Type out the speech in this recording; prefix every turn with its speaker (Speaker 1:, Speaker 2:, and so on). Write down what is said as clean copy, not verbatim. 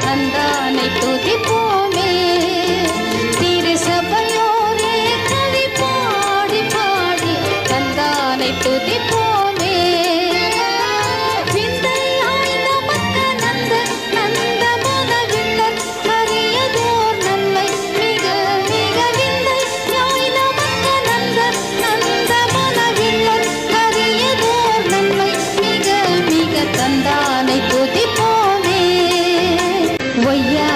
Speaker 1: நந்தானை துதிப்போமே. திருசபையோரே கவி பாடி பாடி நந்தானை துதிப்போமே. விந்தையாய் நமக்கு நந்தவன விண்ணர் அரியதோர் நன்மை மிக மிக விந்தையாய் நமக்கு நந்தவன விண்ணர் அரியதோர் நன்மை மிக மிக தந்தானை துதிப்போமே. ஒய்யா